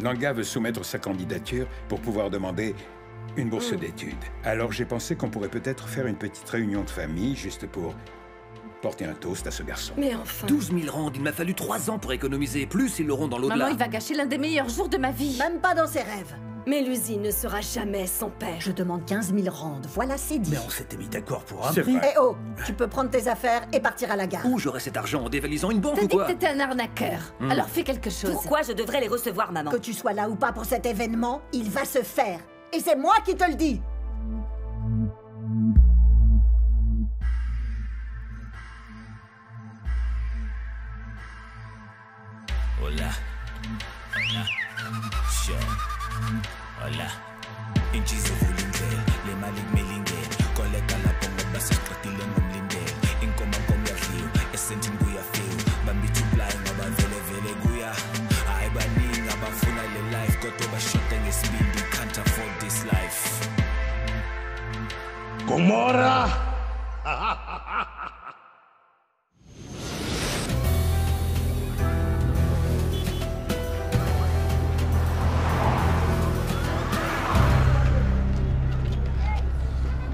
Langa veut soumettre sa candidature pour pouvoir demander une bourse d'études. Alors j'ai pensé qu'on pourrait peut-être faire une petite réunion de famille, juste pour porter un toast à ce garçon. Mais enfin... 12 000 rand, il m'a fallu 3 ans pour économiser. Plus, ils l'auront dans l'au-delà. Maman, il va gâcher l'un des meilleurs jours de ma vie. Même pas dans ses rêves. Mélusi ne sera jamais son père. Je demande 15 000 rand, voilà c'est dit. Mais on s'était mis d'accord pour un C'est prix. vrai. Eh oh, tu peux prendre tes affaires et partir à la gare. Où j'aurais cet argent en dévalisant une banque T'as ou dit que quoi? t'étais un arnaqueur. Alors fais quelque chose. Pourquoi je devrais les recevoir, maman? Que tu sois là ou pas pour cet événement, il va se faire. Et c'est moi qui te le dis. Hola. Hola. Sure. Hola. Inchizo vulindlela, le mali kumilingela. Koleka lapho ngoba sesiqedile ngomlindela. Inkomo komyadliwa, esentini kuyafika. Bambithi uplay ngoba vele vele kuya. Hayi baningi abafuna le life kodwa bashoda ngesibindi. Can't afford this life. Gomorra!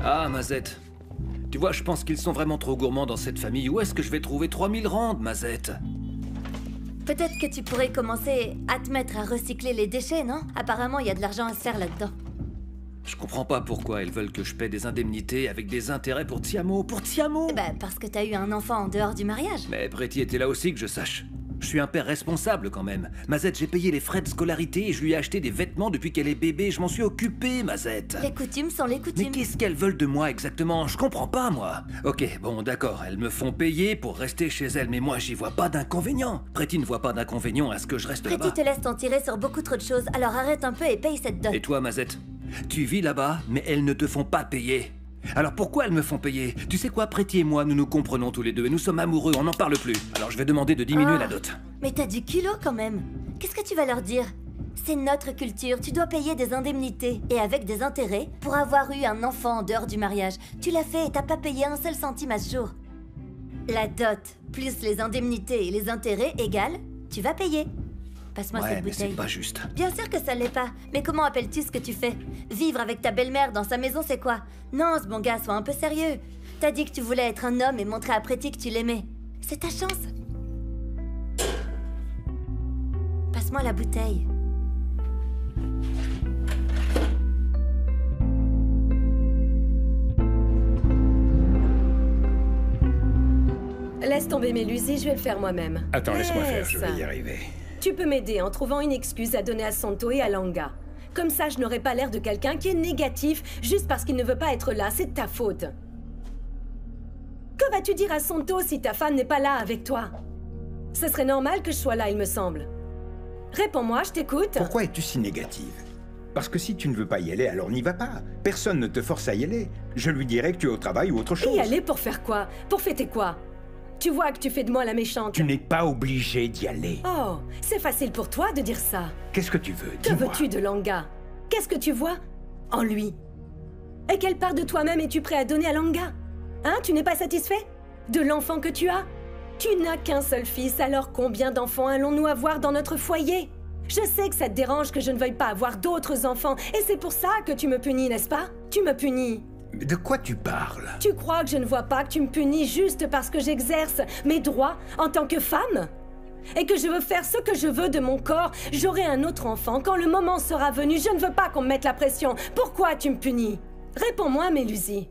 Ah, Mazette. Tu vois, je pense qu'ils sont vraiment trop gourmands dans cette famille. Où est-ce que je vais trouver 3000 rand, Mazette? Peut-être que tu pourrais commencer à te mettre à recycler les déchets, non? Apparemment, il y a de l'argent à se faire là-dedans. Je comprends pas pourquoi ils veulent que je paie des indemnités avec des intérêts pour Tiamo. Pour Tiamo! Bah, parce que t'as eu un enfant en dehors du mariage. Mais Pretty était là aussi, que je sache. Je suis un père responsable quand même. Mazette, j'ai payé les frais de scolarité et je lui ai acheté des vêtements depuis qu'elle est bébé. Je m'en suis occupé, Mazette. Les coutumes sont les Mais coutumes. qu'est-ce qu'elles veulent de moi exactement? Je comprends pas, moi. Ok, bon, d'accord, elles me font payer pour rester chez elles, mais moi, j'y vois pas d'inconvénient. Pretty ne voit pas d'inconvénient à ce que je reste Pretty là-bas. te laisse t'en tirer sur beaucoup trop de choses, alors arrête un peu et paye cette dot. Et toi, Mazette? Tu vis là-bas, mais elles ne te font pas payer. Alors pourquoi elles me font payer? Tu sais quoi, Pretty et moi, nous nous comprenons tous les deux et nous sommes amoureux, on n'en parle plus. Alors je vais demander de diminuer la dot. Mais t'as du culot quand même. Qu'est-ce que tu vas leur dire? C'est notre culture, tu dois payer des indemnités et avec des intérêts pour avoir eu un enfant en dehors du mariage. Tu l'as fait et t'as pas payé un seul centime à ce jour. La dot plus les indemnités et les intérêts égale, tu vas payer. Passe-moi Ouais, cette mais bouteille. c'est pas juste. Bien sûr que ça l'est pas. Mais comment appelles-tu ce que tu fais? Vivre avec ta belle-mère dans sa maison, c'est quoi? Non, ce bon gars, sois un peu sérieux. T'as dit que tu voulais être un homme et montrer à Pretty que tu l'aimais. C'est ta chance. Passe-moi la bouteille. Laisse tomber Mélusi, je vais le faire moi-même. Attends, laisse-moi faire, je Laisse. vais y arriver. Tu peux m'aider en trouvant une excuse à donner à Santo et à Langa. Comme ça, je n'aurai pas l'air de quelqu'un qui est négatif juste parce qu'il ne veut pas être là, c'est de ta faute. Que vas-tu dire à Santo si ta femme n'est pas là avec toi? Ce serait normal que je sois là, il me semble. Réponds-moi, je t'écoute. Pourquoi es-tu si négative? Parce que si tu ne veux pas y aller, alors n'y va pas. Personne ne te force à y aller. Je lui dirai que tu es au travail ou autre chose. Y aller pour faire quoi? Pour fêter quoi? Tu vois que tu fais de moi la méchante. Tu n'es pas obligé d'y aller. Oh, c'est facile pour toi de dire ça. Qu'est-ce que tu veux? Que Dis-moi. veux-tu de Langa? Qu'est-ce que tu vois en lui? Et quelle part de toi-même es-tu prêt à donner à Langa? Hein, tu n'es pas satisfait de l'enfant que tu as? Tu n'as qu'un seul fils, alors combien d'enfants allons-nous avoir dans notre foyer? Je sais que ça te dérange que je ne veuille pas avoir d'autres enfants, et c'est pour ça que tu me punis, n'est-ce pas? Tu me punis. Mais de quoi tu parles? Tu crois que je ne vois pas que tu me punis juste parce que j'exerce mes droits en tant que femme? Et que je veux faire ce que je veux de mon corps? J'aurai un autre enfant quand le moment sera venu. Je ne veux pas qu'on me mette la pression. Pourquoi tu me punis? Réponds-moi, Mélusi.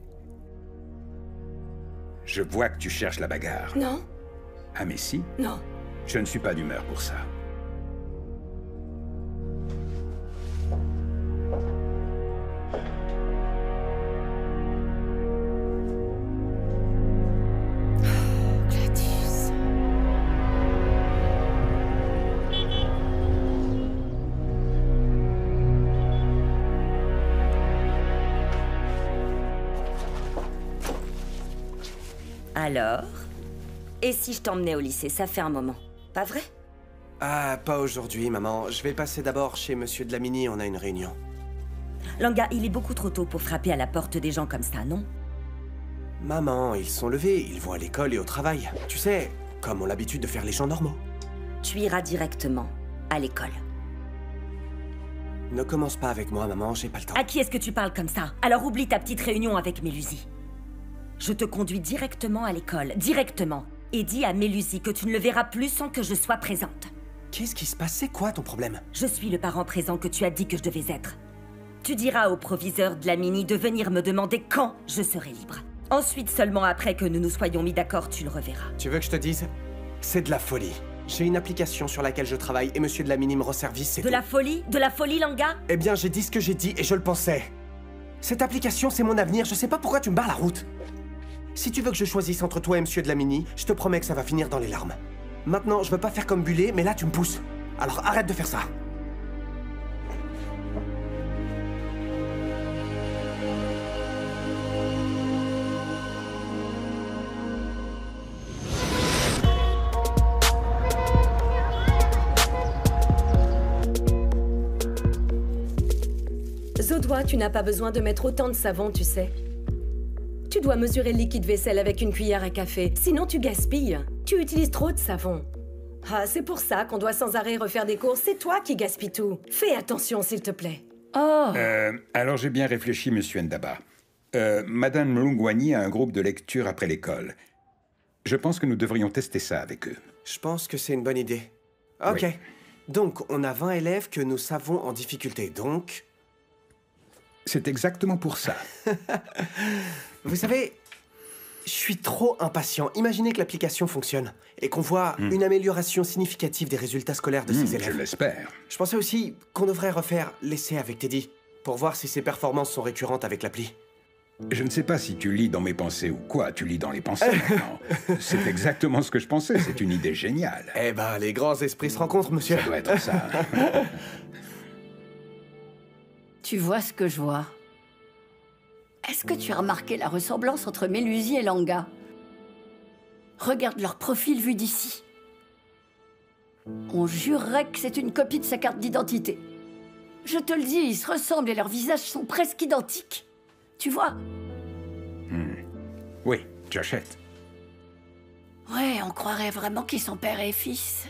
Je vois que tu cherches la bagarre. Non? Ah mais si, Non. je ne suis pas d'humeur pour ça. Gladys. Alors? Et si je t'emmenais au lycée? Ça fait un moment. Pas vrai? Ah, pas aujourd'hui, maman. Je vais passer d'abord chez Monsieur Dlamini, on a une réunion. Langa, il est beaucoup trop tôt pour frapper à la porte des gens comme ça, non? Maman, ils sont levés, ils vont à l'école et au travail. Tu sais, comme ont l'habitude de faire les gens normaux. Tu iras directement à l'école. Ne commence pas avec moi, maman, j'ai pas le temps. À qui est-ce que tu parles comme ça? Alors oublie ta petite réunion avec Mélusie. Je te conduis directement à l'école, directement. Et dis à Mélusie que tu ne le verras plus sans que je sois présente. Qu'est-ce qui se passe? C'est quoi ton problème? Je suis le parent présent que tu as dit que je devais être. Tu diras au proviseur de la Mini de venir me demander quand je serai libre. Ensuite, seulement après que nous nous soyons mis d'accord, tu le reverras. Tu veux que je te dise? C'est de la folie. J'ai une application sur laquelle je travaille et monsieur de la Mini me rend service, c'est De la folie? De la folie, Langa? Eh bien, j'ai dit ce que j'ai dit et je le pensais. Cette application, c'est mon avenir, je sais pas pourquoi tu me barres la route. Si tu veux que je choisisse entre toi et monsieur de la Mini, je te promets que ça va finir dans les larmes. Maintenant, je veux pas faire comme Bullet, mais là, tu me pousses. Alors arrête de faire ça. Zodois, tu n'as pas besoin de mettre autant de savon, tu sais. Tu dois mesurer le liquide vaisselle avec une cuillère à café, sinon tu gaspilles. Tu utilises trop de savon. Ah, c'est pour ça qu'on doit sans arrêt refaire des courses. C'est toi qui gaspilles tout. Fais attention, s'il te plaît. Oh! Alors j'ai bien réfléchi, monsieur Ndaba. Madame Lungwani a un groupe de lecture après l'école. Je pense que nous devrions tester ça avec eux. Je pense que c'est une bonne idée. Ok. Oui. Donc, on a 20 élèves que nous savons en difficulté, donc... C'est exactement pour ça. Vous savez, je suis trop impatient. Imaginez que l'application fonctionne et qu'on voit une amélioration significative des résultats scolaires de ces élèves. Je l'espère. Je pensais aussi qu'on devrait refaire l'essai avec Teddy pour voir si ses performances sont récurrentes avec l'appli. Je ne sais pas si tu lis dans mes pensées ou quoi, tu lis dans les pensées maintenant. C'est exactement ce que je pensais, c'est une idée géniale. Eh ben, les grands esprits se rencontrent, monsieur. Ça doit être ça. Tu vois ce que je vois? Est-ce que tu as remarqué la ressemblance entre Mélusie et Langa? Regarde leur profil vu d'ici. On jurerait que c'est une copie de sa carte d'identité. Je te le dis, ils se ressemblent et leurs visages sont presque identiques. Tu vois? Oui, j'achète. Ouais, on croirait vraiment qu'ils sont père et fils.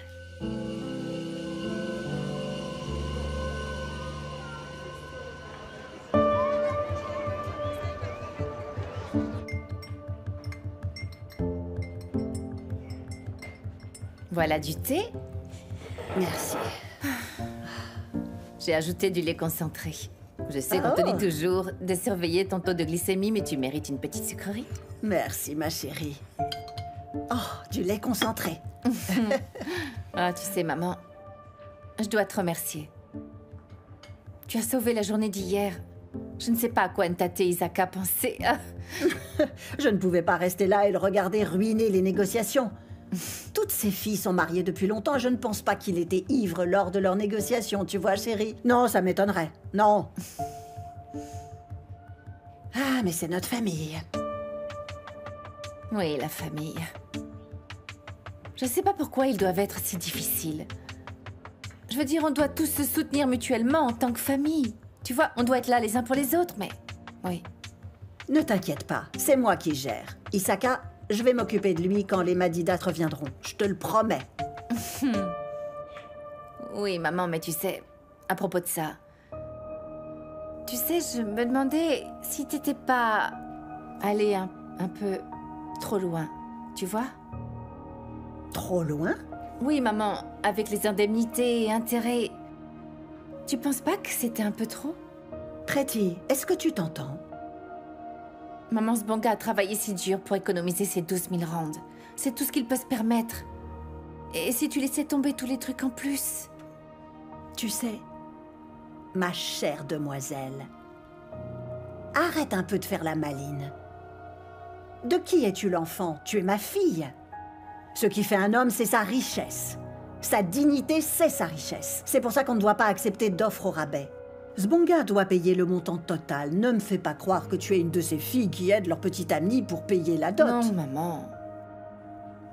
Voilà du thé. Merci. J'ai ajouté du lait concentré. Je sais qu'on te dit toujours de surveiller ton taux de glycémie, mais tu mérites une petite sucrerie. Merci, ma chérie. Oh, du lait concentré. Ah, tu sais, maman, je dois te remercier. Tu as sauvé la journée d'hier. Je ne sais pas à quoi Ntate Isaka pensait. Ah. Je ne pouvais pas rester là et le regarder ruiner les négociations. Toutes ces filles sont mariées depuis longtemps. Je ne pense pas qu'il était ivre lors de leurs négociations, tu vois, chérie. Non, ça m'étonnerait. Non. Ah, mais c'est notre famille. Oui, la famille. Je ne sais pas pourquoi ils doivent être si difficiles. Je veux dire, on doit tous se soutenir mutuellement en tant que famille. Tu vois, on doit être là les uns pour les autres, mais... Oui. Ne t'inquiète pas, c'est moi qui gère. Isaka, je vais m'occuper de lui quand les Madidas reviendront. Je te le promets. Oui, maman, mais tu sais, à propos de ça... Tu sais, je me demandais si t'étais pas allé un peu trop loin, tu vois? Trop loin? Oui, maman, avec les indemnités et intérêts... Tu penses pas que c'était un peu trop? Pretty, est-ce que tu t'entends? Maman Sbonga a travaillé si dur pour économiser ses 12 000 rands. C'est tout ce qu'il peut se permettre. Et si tu laissais tomber tous les trucs en plus? Tu sais, ma chère demoiselle, arrête un peu de faire la maline. De qui es-tu l'enfant? Tu es ma fille. Ce qui fait un homme, c'est sa richesse. Sa dignité, c'est sa richesse. C'est pour ça qu'on ne doit pas accepter d'offres au rabais. Sbonga doit payer le montant total. Ne me fais pas croire que tu es une de ces filles qui aident leur petite amie pour payer la dot. Non, maman.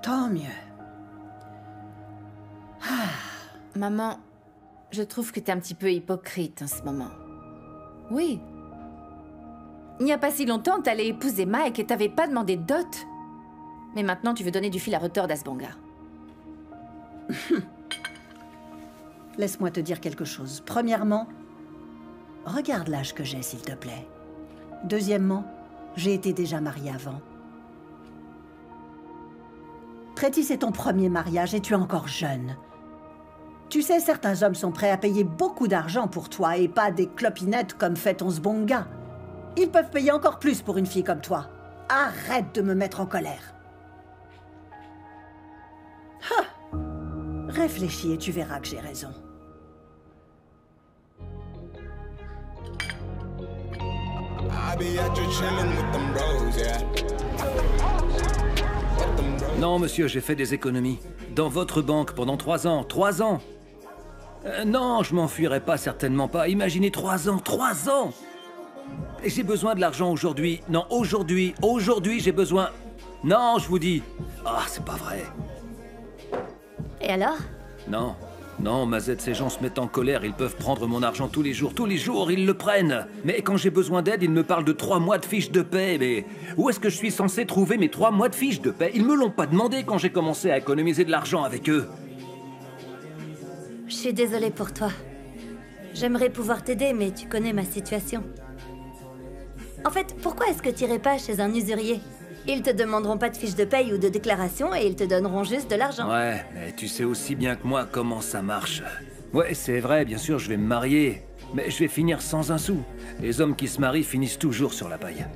Tant mieux. Maman, je trouve que t'es un petit peu hypocrite en ce moment. Oui. Il n'y a pas si longtemps, t'allais épouser Mike et t'avais pas demandé de dot. Mais maintenant, tu veux donner du fil à retordre à Sbonga. Laisse-moi te dire quelque chose. Premièrement, regarde l'âge que j'ai, s'il te plaît. Deuxièmement, j'ai été déjà mariée avant. Pretty, c'est ton premier mariage et tu es encore jeune. Tu sais, certains hommes sont prêts à payer beaucoup d'argent pour toi et pas des clopinettes comme fait ton Sbonga. Ils peuvent payer encore plus pour une fille comme toi. Arrête de me mettre en colère. Ah. Réfléchis et tu verras que j'ai raison. Non, monsieur, j'ai fait des économies. Dans votre banque pendant 3 ans. 3 ans! Non, je m'enfuirai pas, certainement pas. Imaginez 3 ans. 3 ans! Et j'ai besoin de l'argent aujourd'hui. Non, aujourd'hui, j'ai besoin... Non, je vous dis. Ah, c'est pas vrai. Et alors? Non. Non, Mazette, ces gens se mettent en colère. Ils peuvent prendre mon argent tous les jours, ils le prennent. Mais quand j'ai besoin d'aide, ils me parlent de 3 mois de fiches de paie. Mais où est-ce que je suis censé trouver mes 3 mois de fiches de paie? Ils me l'ont pas demandé quand j'ai commencé à économiser de l'argent avec eux. Je suis désolée pour toi. J'aimerais pouvoir t'aider, mais tu connais ma situation. En fait, pourquoi est-ce que tu irais pas chez un usurier? Ils te demanderont pas de fiche de paye ou de déclaration et ils te donneront juste de l'argent. Ouais, mais tu sais aussi bien que moi comment ça marche. Ouais, c'est vrai, bien sûr, je vais me marier. Mais je vais finir sans un sou. Les hommes qui se marient finissent toujours sur la paille.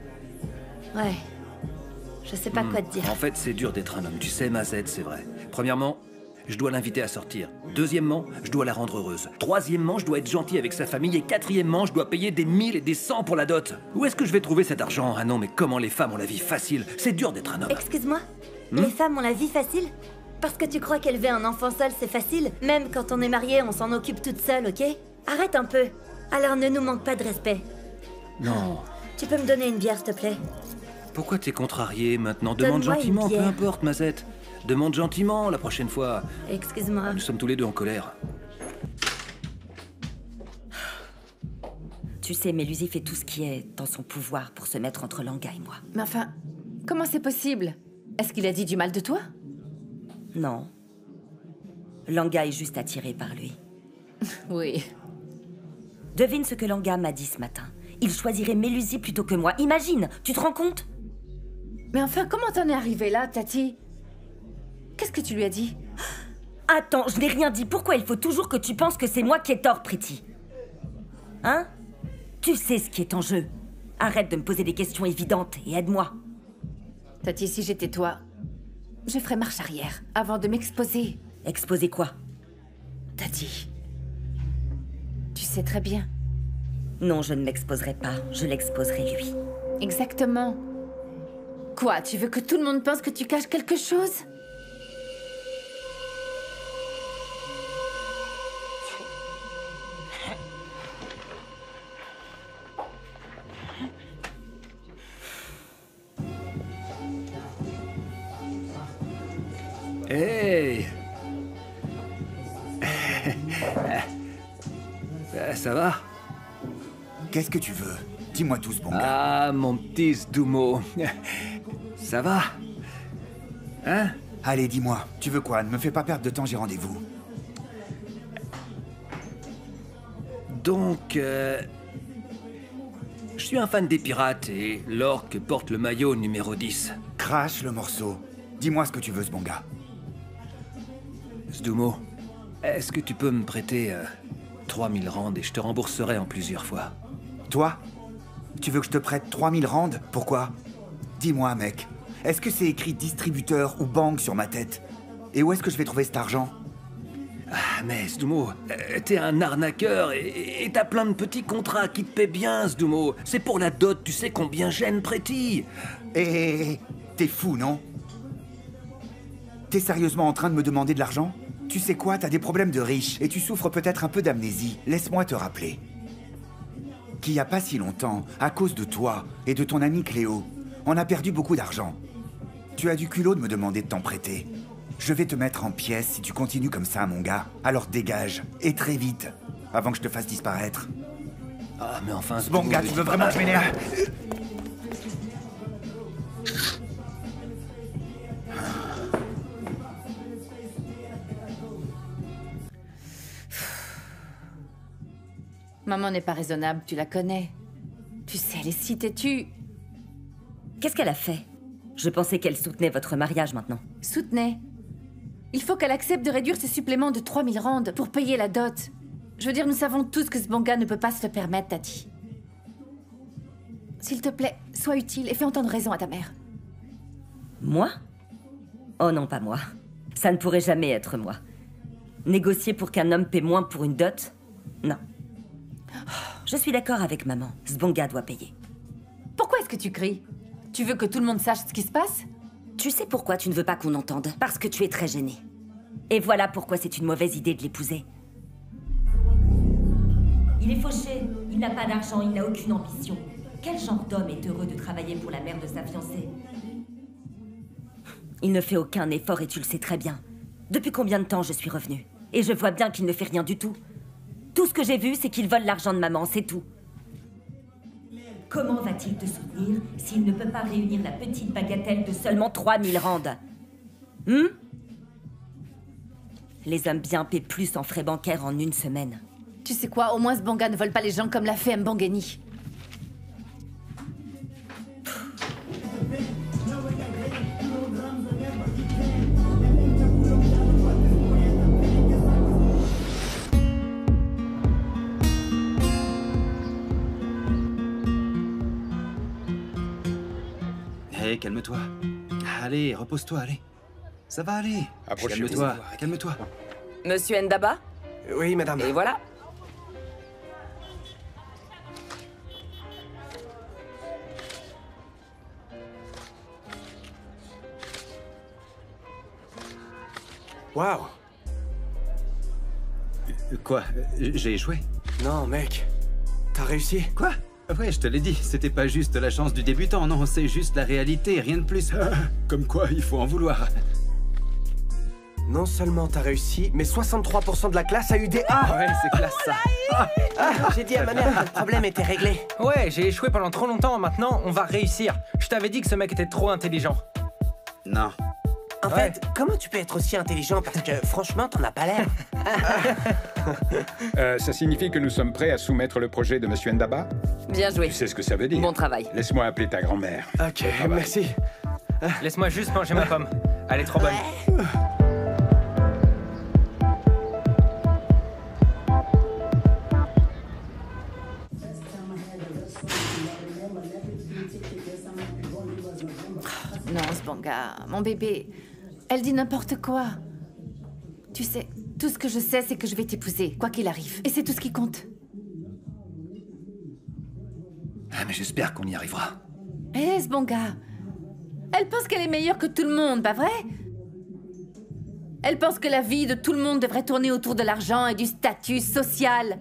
Ouais. Je sais pas quoi te dire. En fait, c'est dur d'être un homme. Tu sais, Mazette, c'est vrai. Premièrement, je dois l'inviter à sortir. Deuxièmement, je dois la rendre heureuse. Troisièmement, je dois être gentil avec sa famille. Et quatrièmement, je dois payer des 1000 et des 100 pour la dot. Où est-ce que je vais trouver cet argent? Ah non, mais comment les femmes ont la vie facile? C'est dur d'être un homme. Excuse-moi, les femmes ont la vie facile? Parce que tu crois qu'élever un enfant seul, c'est facile? Même quand on est marié, on s'en occupe toute seule, ok? Arrête un peu. Alors ne nous manque pas de respect. Non. Tu peux me donner une bière, s'il te plaît? Pourquoi t'es contrarié maintenant? Demande Donne-moi gentiment, une peu bière. importe, Mazette. Demande gentiment la prochaine fois. Excuse-moi. Nous sommes tous les deux en colère. Tu sais, Mélusie fait tout ce qui est dans son pouvoir pour se mettre entre Langa et moi. Mais enfin, comment c'est possible? Est-ce qu'il a dit du mal de toi? Non. Langa est juste attiré par lui. Oui. Devine ce que Langa m'a dit ce matin. Il choisirait Mélusie plutôt que moi. Imagine, tu te rends compte? Mais enfin, comment t'en es arrivé là, Tati? Qu'est-ce que tu lui as dit? Attends, je n'ai rien dit. Pourquoi il faut toujours que tu penses que c'est moi qui ai tort, Pretty? Hein? Tu sais ce qui est en jeu. Arrête de me poser des questions évidentes et aide-moi. Tati, si j'étais toi, je ferais marche arrière avant de m'exposer. Exposer quoi? Tati, tu sais très bien. Non, je ne m'exposerai pas. Je l'exposerai lui. Exactement. Quoi, tu veux que tout le monde pense que tu caches quelque chose? Hey! Ça va? Qu'est-ce que tu veux? Dis-moi tout, bon gars. Ah, mon petit Sdumo. Ça va? Hein? Allez, dis-moi, tu veux quoi? Ne me fais pas perdre de temps, j'ai rendez-vous. Donc, je suis un fan des pirates et l'orque porte le maillot numéro 10. Crache le morceau. Dis-moi ce que tu veux, ce bon gars. Sdumo, est-ce que tu peux me prêter 3000 rands et je te rembourserai en plusieurs fois? Toi? Tu veux que je te prête 3000 rands? Pourquoi? Dis-moi, mec. Est-ce que c'est écrit distributeur ou banque sur ma tête? Et où est-ce que je vais trouver cet argent? Ah, mais Sdumo, t'es un arnaqueur et t'as plein de petits contrats qui te paient bien, Sdumo. C'est pour la dot, tu sais combien j'aime Pretty. Eh, t'es fou, non? T'es sérieusement en train de me demander de l'argent? Tu sais quoi, t'as des problèmes de riche et tu souffres peut-être un peu d'amnésie. Laisse-moi te rappeler qu'il y a pas si longtemps, à cause de toi et de ton ami Cléo, on a perdu beaucoup d'argent. Tu as du culot de me demander de t'en prêter. Je vais te mettre en pièces si tu continues comme ça, mon gars. Alors dégage, et très vite, avant que je te fasse disparaître. Ah, mais enfin... Ce bon gars, tu veux vraiment que je m'énerve? Maman n'est pas raisonnable, tu la connais. Tu sais, elle est si têtue. Qu'est-ce qu'elle a fait? Je pensais qu'elle soutenait votre mariage maintenant. Soutenez. Il faut qu'elle accepte de réduire ses suppléments de 3000 rands pour payer la dot. Je veux dire, nous savons tous que Zbonga ne peut pas se le permettre, Tati. S'il te plaît, sois utile et fais entendre raison à ta mère. Moi? Oh non, pas moi. Ça ne pourrait jamais être moi. Négocier pour qu'un homme paie moins pour une dot? Non. Je suis d'accord avec maman. Zbonga doit payer. Pourquoi est-ce que tu cries? Tu veux que tout le monde sache ce qui se passe? Tu sais pourquoi tu ne veux pas qu'on entende? Parce que tu es très gênée. Et voilà pourquoi c'est une mauvaise idée de l'épouser. Il est fauché, il n'a pas d'argent, il n'a aucune ambition. Quel genre d'homme est heureux de travailler pour la mère de sa fiancée? Il ne fait aucun effort et tu le sais très bien. Depuis combien de temps je suis revenue? Et je vois bien qu'il ne fait rien du tout. Tout ce que j'ai vu, c'est qu'il vole l'argent de maman, c'est tout. Comment va-t-il te soutenir s'il ne peut pas réunir la petite bagatelle de seulement 3000 rands? Les hommes bien paient plus en frais bancaires en une semaine. Tu sais quoi, au moins Zbonga ne vole pas les gens comme l'a fait Mbangeni. Hé, calme-toi. Allez, repose-toi, allez. Ça va aller. Calme-toi, calme-toi. Monsieur Ndaba? Oui, madame. Et voilà. Waouh. Quoi? J'ai échoué? Non, mec. T'as réussi? Quoi? Ouais, je te l'ai dit, c'était pas juste la chance du débutant, non, c'est juste la réalité, rien de plus. Comme quoi, il faut en vouloir. Non seulement t'as réussi, mais 63% de la classe a eu des A. Ouais, c'est classe ça. J'ai dit à ma mère que le problème était réglé. Ouais, j'ai échoué pendant trop longtemps, maintenant on va réussir. Je t'avais dit que ce mec était trop intelligent. Non. En fait, comment tu peux être aussi intelligent? Parce que franchement, t'en as pas l'air. Ça signifie que nous sommes prêts à soumettre le projet de Monsieur Ndaba? Bien joué. Tu sais ce que ça veut dire? Bon travail. Laisse-moi appeler ta grand-mère. Ok, merci. Laisse-moi juste manger ma pomme. Elle est trop bonne. Non, Zbonga, mon bébé, elle dit n'importe quoi. Tu sais, tout ce que je sais, c'est que je vais t'épouser, quoi qu'il arrive. Et c'est tout ce qui compte. Ah, mais j'espère qu'on y arrivera. Hé, Zbonga, elle pense qu'elle est meilleure que tout le monde, pas vrai? Elle pense que la vie de tout le monde devrait tourner autour de l'argent et du statut social.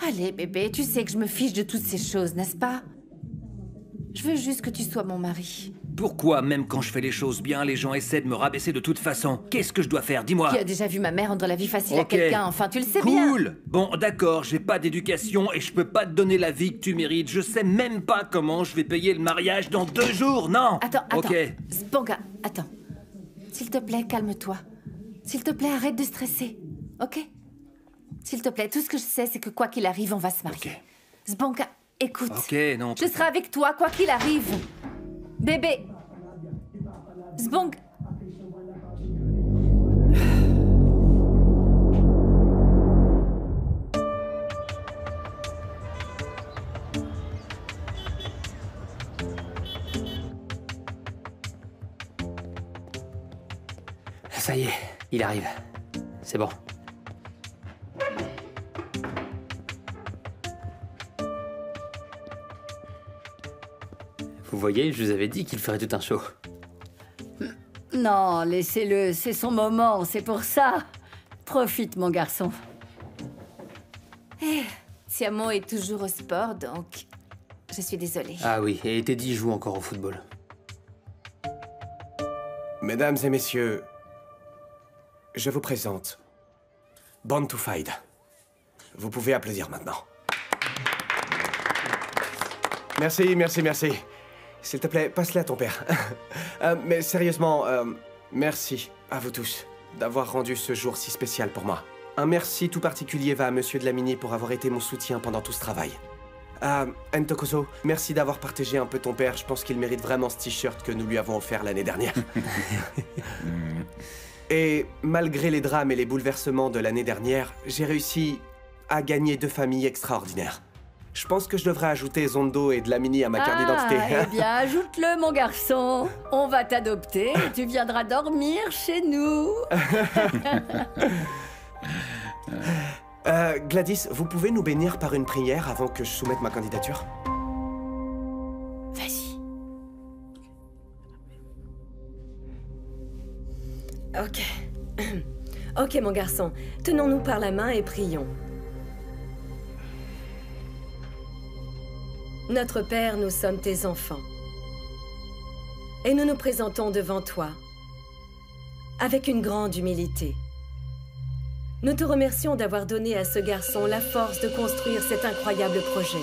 Allez, bébé, tu sais que je me fiche de toutes ces choses, n'est-ce pas? Je veux juste que tu sois mon mari. Pourquoi, même quand je fais les choses bien, les gens essaient de me rabaisser de toute façon? Qu'est-ce que je dois faire? Dis-moi. Qui a déjà vu ma mère rendre la vie facile à Ok. quelqu'un? Enfin, tu le sais bien. Cool. Bon, d'accord, j'ai pas d'éducation et je peux pas te donner la vie que tu mérites. Je sais même pas comment je vais payer le mariage dans 2 jours, non? Attends. Ok. Zbonga, attends. S'il te plaît, calme-toi. S'il te plaît, arrête de stresser. Ok? S'il te plaît, tout ce que je sais, c'est que quoi qu'il arrive, on va se marier. Zbonga, écoute. Ok, non. Je serai avec toi, quoi qu'il arrive. Bébé. Zbonga. Ça y est, il arrive. C'est bon. Vous voyez, je vous avais dit qu'il ferait tout un show. Non, laissez-le, c'est son moment, c'est pour ça. Profite, mon garçon. Tiamo est toujours au sport, donc je suis désolée. Ah oui, et Teddy joue encore au football. Mesdames et messieurs, je vous présente Born to Fight. Vous pouvez applaudir maintenant. Merci, merci, merci. S'il te plaît, passe-la à ton père. Mais sérieusement, merci à vous tous. d'avoir rendu ce jour si spécial pour moi. Un merci tout particulier va à Monsieur de la Mini pour avoir été mon soutien pendant tout ce travail. Ntokozo, merci d'avoir partagé un peu ton père. Je pense qu'il mérite vraiment ce t-shirt que nous lui avons offert l'année dernière. Et malgré les drames et les bouleversements de l'année dernière, j'ai réussi à gagner 2 familles extraordinaires. Je pense que je devrais ajouter Zondo et de la Mini à ma carte d'identité. Eh bien, ajoute-le, mon garçon. On va t'adopter et tu viendras dormir chez nous. Gladys, vous pouvez nous bénir par une prière avant que je soumette ma candidature? Vas-y. Ok. Ok, mon garçon. Tenons-nous par la main et prions. Notre Père, nous sommes tes enfants. Et nous nous présentons devant toi avec une grande humilité. Nous te remercions d'avoir donné à ce garçon la force de construire cet incroyable projet.